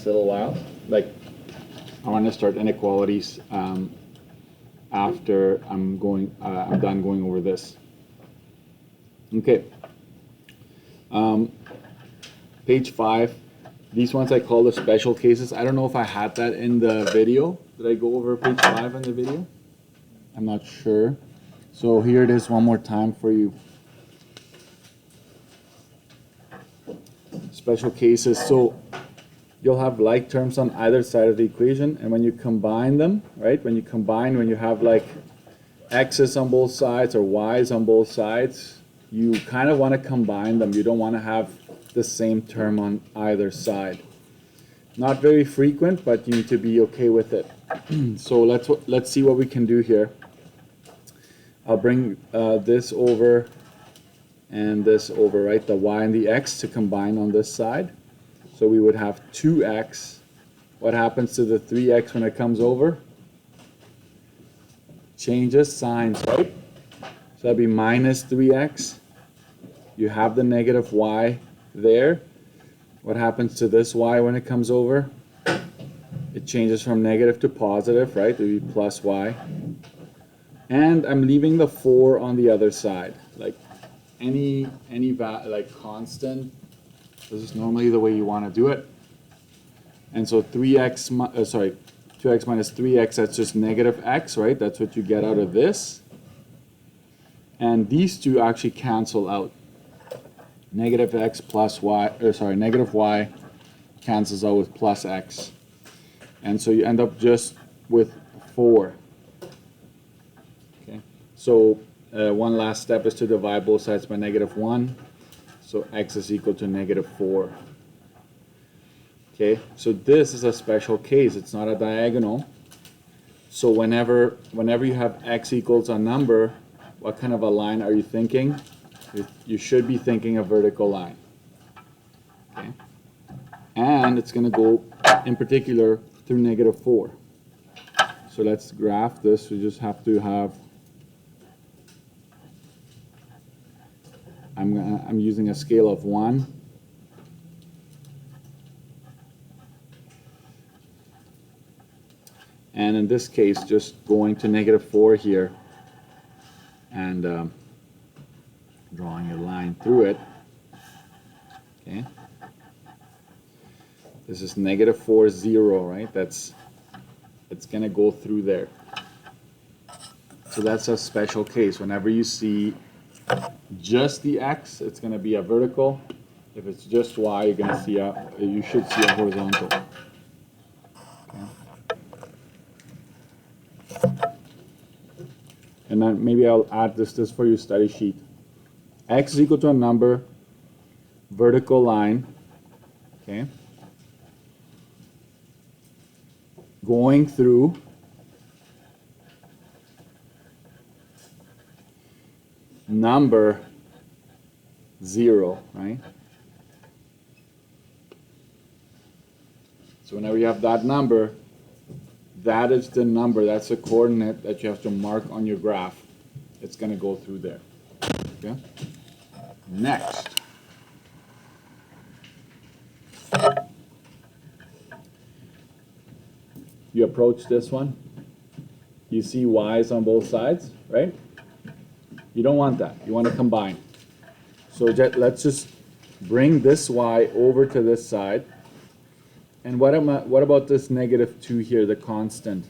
next little while. Like, I want to start inequalities after I'm done going over this. Okay. Page 5. These ones I call the special cases. I don't know if I had that in the video. Did I go over page 5 in the video? I'm not sure. So here it is one more time for you. Special cases. So you'll have like terms on either side of the equation, and when you combine them, right? When you have like x's on both sides or y's on both sides, you kind of want to combine them. You don't want to have the same term on either side. Not very frequent, but you need to be okay with it. So let's see what we can do here. I'll bring this over and this over, right? The y and the x to combine on this side. So we would have 2x. What happens to the 3x when it comes over? Changes signs, right? So that'd be minus 3x. You have the negative y there. What happens to this y when it comes over? It changes from negative to positive, right? It would be plus y. And I'm leaving the 4 on the other side. Like any like constant. This is normally the way you want to do it. And so 2x minus 3x, that's just negative x, right? That's what you get out of this. And these two actually cancel out. Negative x plus y, negative y cancels out with plus x. And so you end up just with 4. Okay. So one last step is to divide both sides by negative 1. So x is equal to negative 4. Okay, so this is a special case. It's not a diagonal. So whenever you have x equals a number, what kind of a line are you thinking? You should be thinking a vertical line. Okay, and it's going to go, in particular, through negative 4. So let's graph this. We just have to have. I'm using a scale of 1. And in this case, just going to negative 4 here and drawing a line through it. Okay. This is negative 4, 0, right? It's going to go through there. So that's a special case. Whenever you see just the x, it's going to be a vertical. If it's just y, you're going to see you should see a horizontal. Okay. And then maybe I'll add this for your study sheet. X is equal to a number, vertical line, okay, going through number 0, right? So whenever you have that number, that is the number, that's the coordinate that you have to mark on your graph. It's going to go through there. Okay? Next. You approach this one. You see y's on both sides, right? You don't want that. You want to combine. So let's just bring this y over to this side. And what about this negative 2 here, the constant?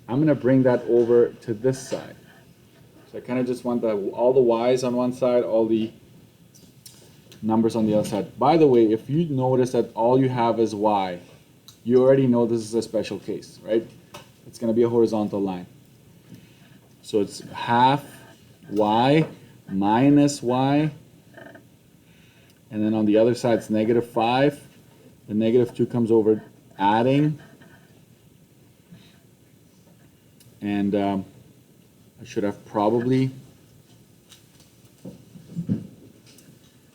I'm going to bring that over to this side. So I kind of just want all the y's on one side, all the numbers on the other side. By the way, if you notice that all you have is y, you already know this is a special case, right? It's going to be a horizontal line. So it's half y minus y. And then on the other side, it's negative 5. The negative 2 comes over adding. And I should have probably,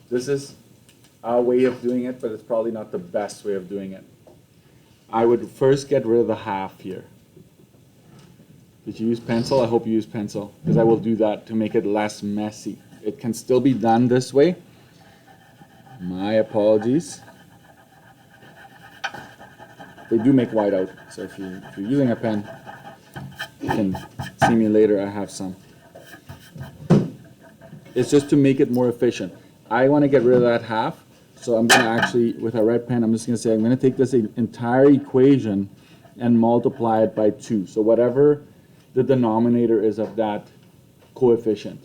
this is our way of doing it, but it's probably not the best way of doing it. I would first get rid of the half here. Did you use pencil? I hope you use pencil, because I will do that to make it less messy. It can still be done this way. My apologies. they do make whiteout. So if you're using a pen, you can see me later. I have some. It's just to make it more efficient. I want to get rid of that half, so I'm going to actually, with a red pen, I'm just going to say I'm going to take this entire equation and multiply it by 2. So whatever the denominator is of that coefficient.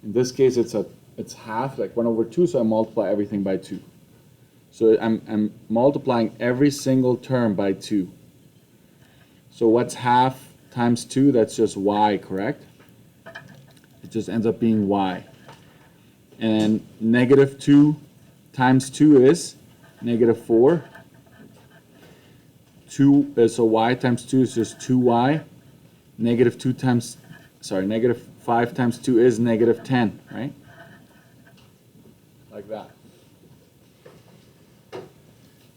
In this case, it's half, like 1/2, so I multiply everything by 2. So I'm multiplying every single term by 2. So what's half times 2? That's just y, correct? It just ends up being y. And -2 times 2 is -4. So y times 2 is just 2y. -5 times 2 is -10, right? Like that.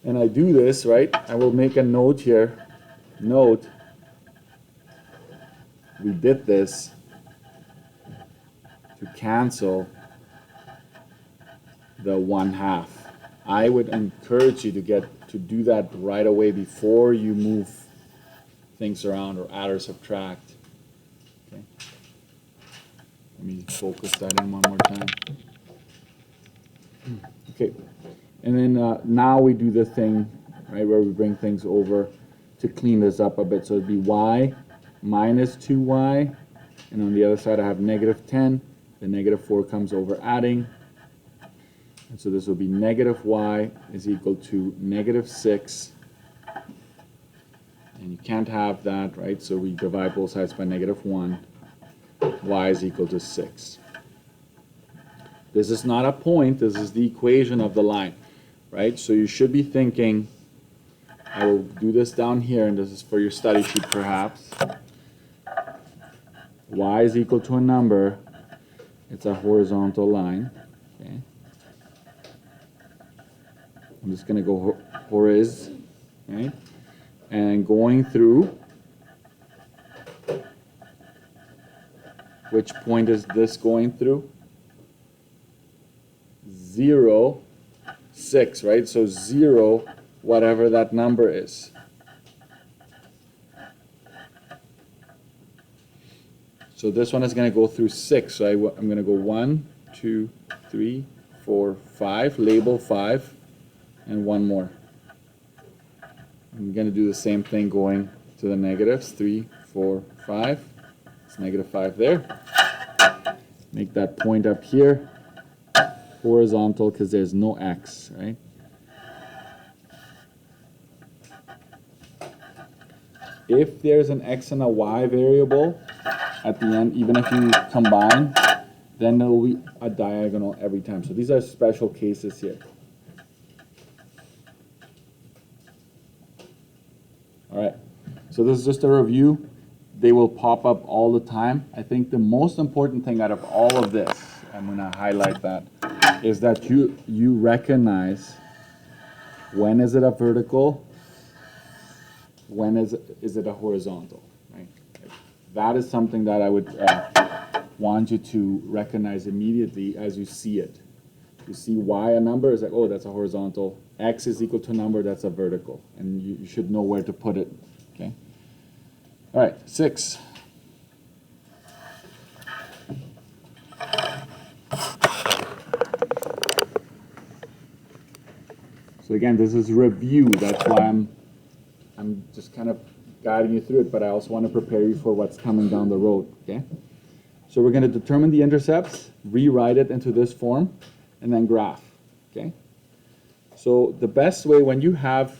And I do this, right? I will make a note here. Note, we did this to cancel the 1/2. I would encourage you to do that right away before you move things around or add or subtract. Okay. Let me focus that in one more time. Okay. And then now we do the thing, right, where we bring things over to clean this up a bit. So it'd be y minus 2y, and on the other side I have -10. The -4 comes over adding. And so this will be -y is equal to -6. And you can't have that, right? So we divide both sides by -1. Y is equal to 6. This is not a point, this is the equation of the line, right? So you should be thinking, I will do this down here, and this is for your study sheet perhaps. Y is equal to a number. It's a horizontal line. Okay. I'm just going to go horiz, right? And going through, which point is this going through? 0, 6, right? So 0, whatever that number is. So this one is going to go through 6. So I'm going to go 1, 2, 3, 4, 5, label 5, and one more. I'm going to do the same thing going to the negatives, 3, 4, 5. It's -5 there. Make that point up here horizontal because there's no x, right? If there's an x and a y variable at the end, even if you combine, then there will be a diagonal every time. So these are special cases here. All right, so this is just a review. They will pop up all the time. I think the most important thing out of all of this, I'm going to highlight that, is that you recognize when is it a vertical, when is it a horizontal, right? That is something that I would want you to recognize immediately as you see it. You see y a number, is like, oh, that's a horizontal. X is equal to a number, that's a vertical. And you should know where to put it, okay? All right, 6. So again, this is review. That's why I'm just kind of guiding you through it, but I also want to prepare you for what's coming down the road, okay? So we're going to determine the intercepts, rewrite it into this form, and then graph, okay? So the best way when you have,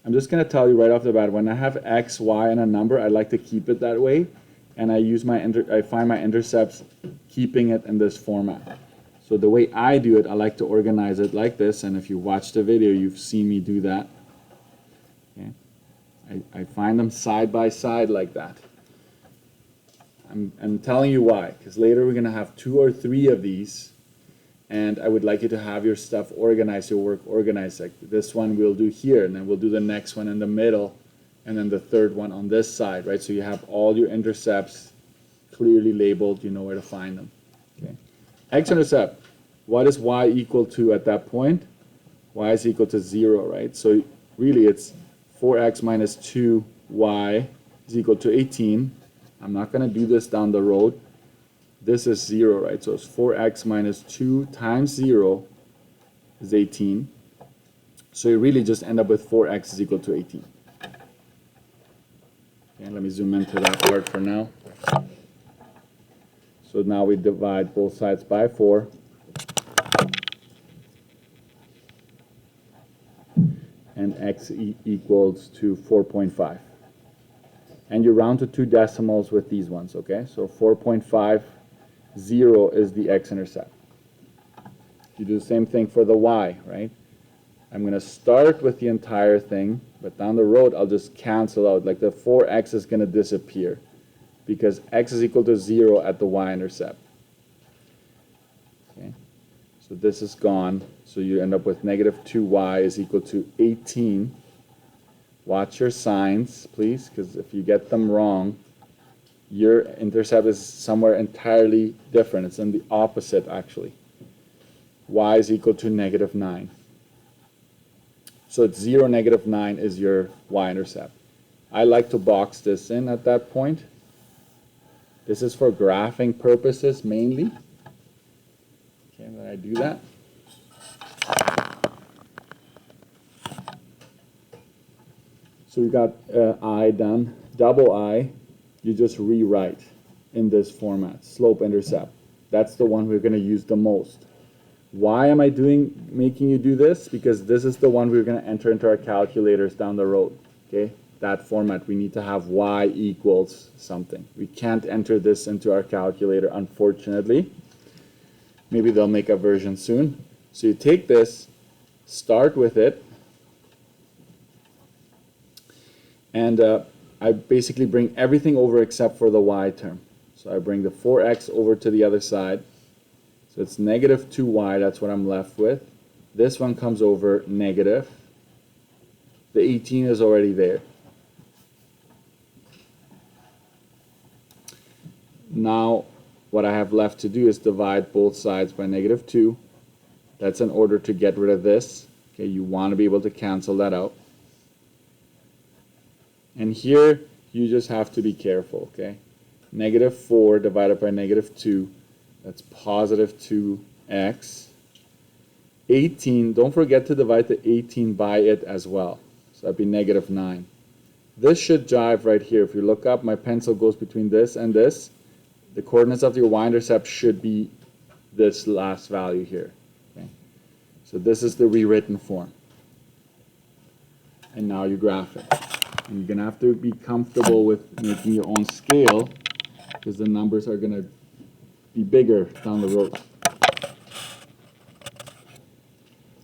I'm just going to tell you right off the bat, when I have x, y, and a number, I like to keep it that way, and I find my intercepts keeping it in this format. So the way I do it, I like to organize it like this, and if you watch the video, you've seen me do that. Okay? I find them side by side like that. I'm telling you why, because later we're going to have 2 or 3 of these, and I would like you to have your stuff organized, your work organized. Like this one we'll do here, and then we'll do the next one in the middle, and then the third one on this side, right? So you have all your intercepts clearly labeled, you know where to find them. Okay. X-intercept, what is y equal to at that point? Y is equal to 0, right? So really it's 4x minus 2y is equal to 18. I'm not going to do this down the road. This is 0, right? So it's 4x minus 2 times 0 is 18. So you really just end up with 4x is equal to 18. Okay, let me zoom into that part for now. So now we divide both sides by 4. And x equals to 4.5. And you round to 2 decimals with these ones, okay? So 4.50 is the x-intercept. You do the same thing for the y, right? I'm going to start with the entire thing, but down the road I'll just cancel out. Like the 4x is going to disappear because x is equal to 0 at the y-intercept. Okay? So this is gone. So you end up with negative 2y is equal to 18. Watch your signs, please, because if you get them wrong, your intercept is somewhere entirely different. It's in the opposite, actually. Y is equal to negative 9. So it's 0, negative 9 is your y-intercept. I like to box this in at that point. This is for graphing purposes mainly. Okay, then I do that. So we got I done. Double I, you just rewrite in this format, slope-intercept. That's the one we're going to use the most. Why am I making you do this? Because this is the one we're going to enter into our calculators down the road. Okay, that format, we need to have y equals something. We can't enter this into our calculator, unfortunately. Maybe they'll make a version soon. So you take this, start with it, and I basically bring everything over except for the y term. So I bring the 4x over to the other side. So it's negative 2y, that's what I'm left with. This one comes over negative. The 18 is already there. Now what I have left to do is divide both sides by negative 2. That's in order to get rid of this. Okay, you want to be able to cancel that out. And here you just have to be careful, okay? Negative 4 divided by negative 2. That's positive 2x. 18, don't forget to divide the 18 by it as well. So that'd be negative 9. This should jive right here. If you look up, my pencil goes between this and this. The coordinates of your y-intercept should be this last value here. Okay? So this is the rewritten form. And now you graph it. And you're going to have to be comfortable with making your own scale because the numbers are going to be bigger down the road.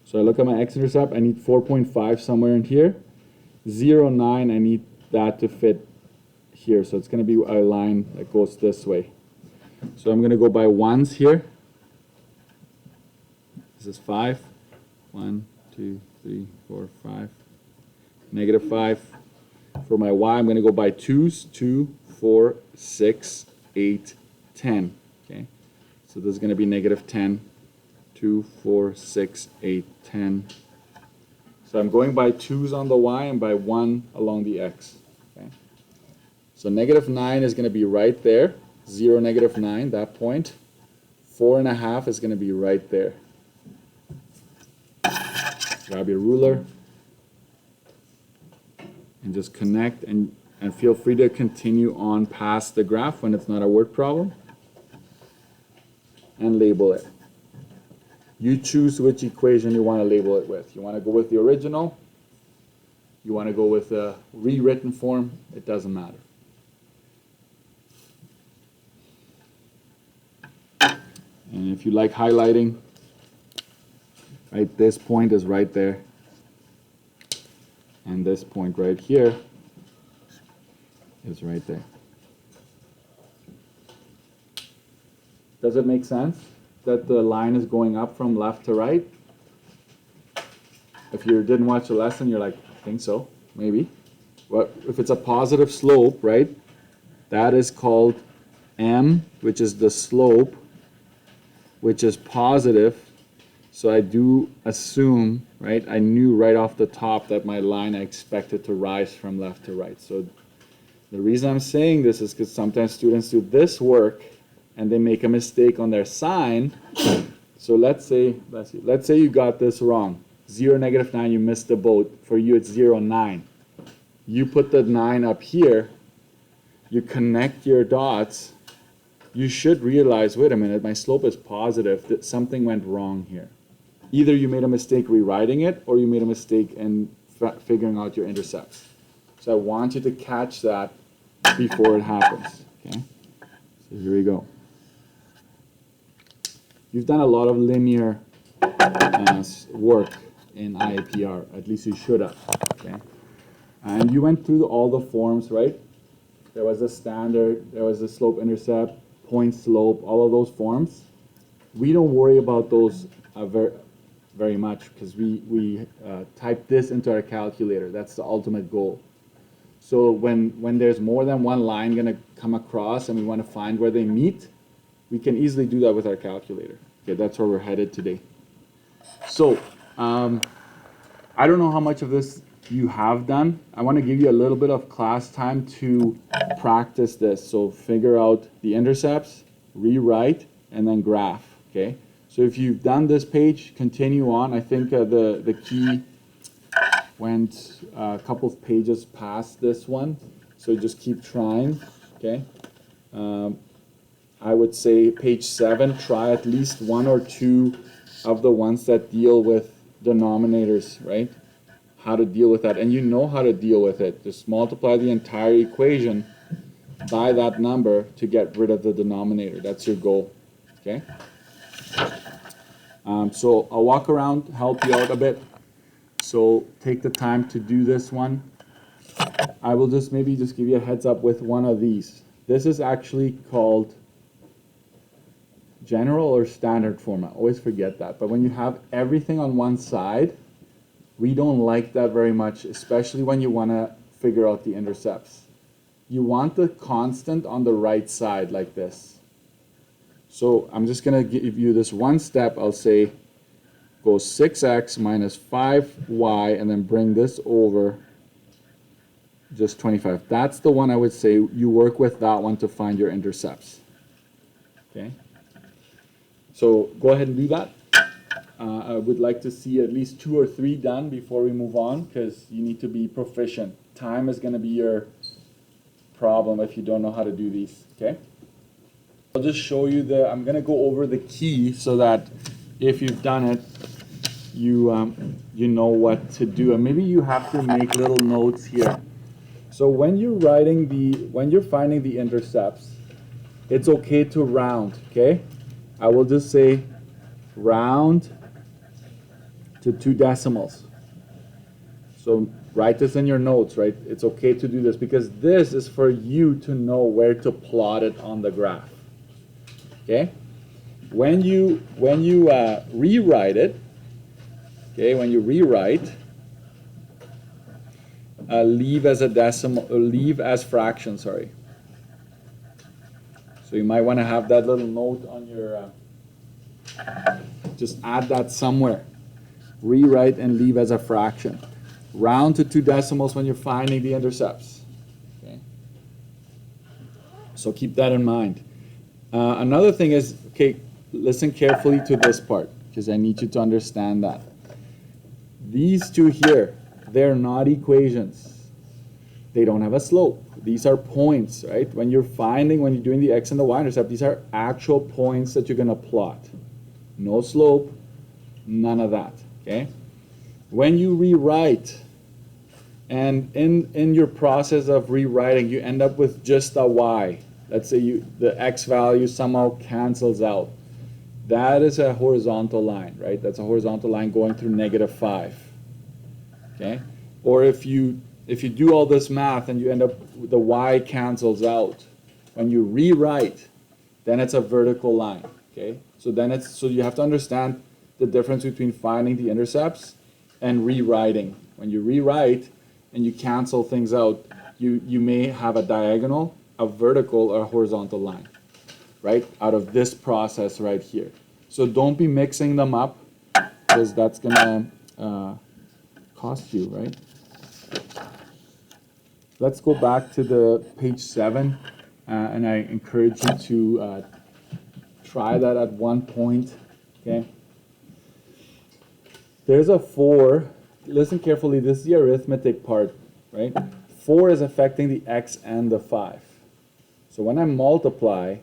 So I look at my x-intercept, I need 4.5 somewhere in here. 0, 9, I need that to fit here. So it's going to be a line that goes this way. So I'm going to go by ones here. This is 5. 1, 2, 3, 4, 5. Negative 5. For my y, I'm going to go by 2s. 2, 4, 6, 8, 10. Okay, so this is going to be negative 10, 2, 4, 6, 8, 10. So I'm going by 2's on the y and by 1 along the x. Okay, so negative 9 is going to be right there. 0, negative 9, that point. 4.5 is going to be right there. Grab your ruler and just connect and feel free to continue on past the graph when it's not a word problem. And label it. You choose which equation you want to label it with. You want to go with the original, you want to go with a rewritten form, it doesn't matter. And if you like highlighting, right, this point is right there. And this point right here is right there. Does it make sense that the line is going up from left to right? If you didn't watch the lesson, you're like, I think so, maybe. Well, if it's a positive slope, right, that is called m, which is the slope, which is positive. So I do assume, right, I knew right off the top that my line I expected to rise from left to right. So the reason I'm saying this is because sometimes students do this work and they make a mistake on their sign. So let's say you got this wrong. 0, -9, you missed the boat. For you, it's 0, 9. You put the 9 up here, you connect your dots, you should realize, wait a minute, my slope is positive, that something went wrong here. Either you made a mistake rewriting it, or you made a mistake in figuring out your intercepts. So I want you to catch that before it happens, okay? So here we go. You've done a lot of linear work in IAPR, at least you should have, okay? And you went through all the forms, right? There was a standard, there was a slope intercept, point slope, all of those forms. We don't worry about those very much because we type this into our calculator. That's the ultimate goal. So when there's more than one line going to come across and we want to find where they meet, we can easily do that with our calculator. Okay, that's where we're headed today. So I don't know how much of this you have done. I want to give you a little bit of class time to practice this. So figure out the intercepts, rewrite, and then graph, okay? So if you've done this page, continue on. I think the key went a couple of pages past this one. So just keep trying, okay? I would say page 7, try at least 1 or 2 of the ones that deal with denominators, right? How to deal with that, and you know how to deal with it. Just multiply the entire equation by that number to get rid of the denominator. That's your goal, okay? So I'll walk around, help you out a bit. So take the time to do this one. I will just maybe just give you a heads up with one of these. This is actually called general or standard form. I always forget that. But when you have everything on one side, we don't like that very much, especially when you want to figure out the intercepts. You want the constant on the right side like this. So I'm just going to give you this one step. I'll say go 6x minus 5y and then bring this over just 25. That's the one I would say you work with that one to find your intercepts. Okay? So go ahead and do that. I would like to see at least 2 or 3 done before we move on because you need to be proficient. Time is going to be your problem if you don't know how to do these, okay? I'll just show you I'm going to go over the key so that if you've done it, you know what to do. And maybe you have to make little notes here. So when you're finding the intercepts, it's okay to round, okay? I will just say round to 2 decimals. So write this in your notes, right? It's okay to do this because this is for you to know where to plot it on the graph. Okay? When you rewrite it, okay, when you rewrite, leave as a decimal, leave as fraction, sorry. So you might want to have that little note on your, just add that somewhere. Rewrite and leave as a fraction. Round to 2 decimals when you're finding the intercepts. Okay? So keep that in mind. Another thing is, okay, listen carefully to this part because I need you to understand that. These two here, they're not equations. They don't have a slope. These are points, right? When you're doing the x and the y intercept, these are actual points that you're going to plot. No slope, none of that, okay? When you rewrite, and in your process of rewriting, you end up with just a y. Let's say the x value somehow cancels out. That is a horizontal line, right? That's a horizontal line going through -5, okay? Or if you do all this math and you end up the y cancels out, when you rewrite, then it's a vertical line, okay? So you have to understand the difference between finding the intercepts and rewriting. When you rewrite and you cancel things out, you may have a diagonal, a vertical, or a horizontal line, right? Out of this process right here. So don't be mixing them up. because that's gonna cost you, right? Let's go back to the page 7, and I encourage you to try that at one point, okay? There's a 4, listen carefully, this is the arithmetic part, right? 4 is affecting the x and the 5. So when I multiply,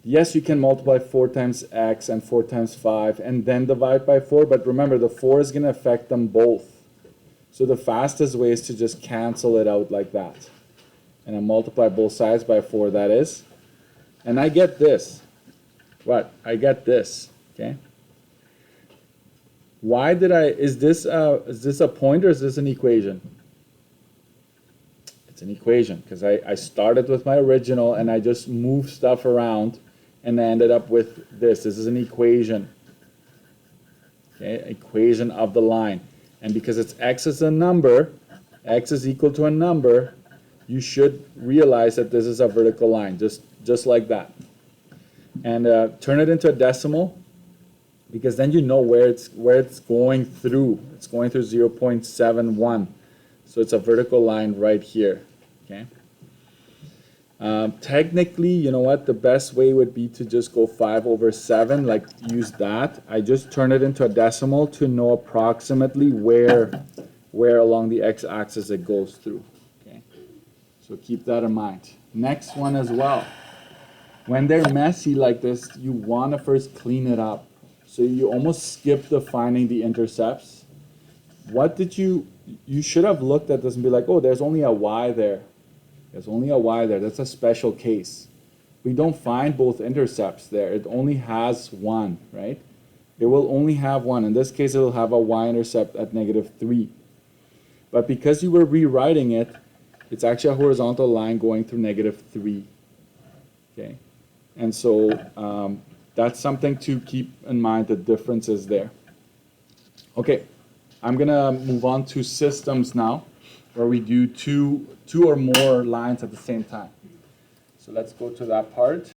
yes, you can multiply 4 times x and 4 times 5 and then divide by 4, but remember the 4 is going to affect them both. So the fastest way is to just cancel it out like that. And I multiply both sides by 4, that is. And I get this. What? I get this, okay? Why did is this a point or is this an equation? It's an equation because I started with my original and I just moved stuff around and I ended up with this. This is an equation. Okay, equation of the line. And because it's x is a number, x is equal to a number, you should realize that this is a vertical line, just like that. And turn it into a decimal, because then you know where it's going through. It's going through 0.71. So it's a vertical line right here. Okay. Technically, you know what? The best way would be to just go 5/7, like use that. I just turn it into a decimal to know approximately where along the x-axis it goes through. Okay. So keep that in mind. Next one as well. When they're messy like this, you want to first clean it up. So you almost skip defining the intercepts. What did you should have looked at this and be like, oh, there's only a y there. There's only a y there. That's a special case. We don't find both intercepts there. It only has one, right? It will only have one. In this case, it will have a y-intercept at -3. But because you were rewriting it, it's actually a horizontal line going through -3. Okay? And so that's something to keep in mind, the differences there. Okay, I'm going to move on to systems now, where we do two or more lines at the same time. So let's go to that part.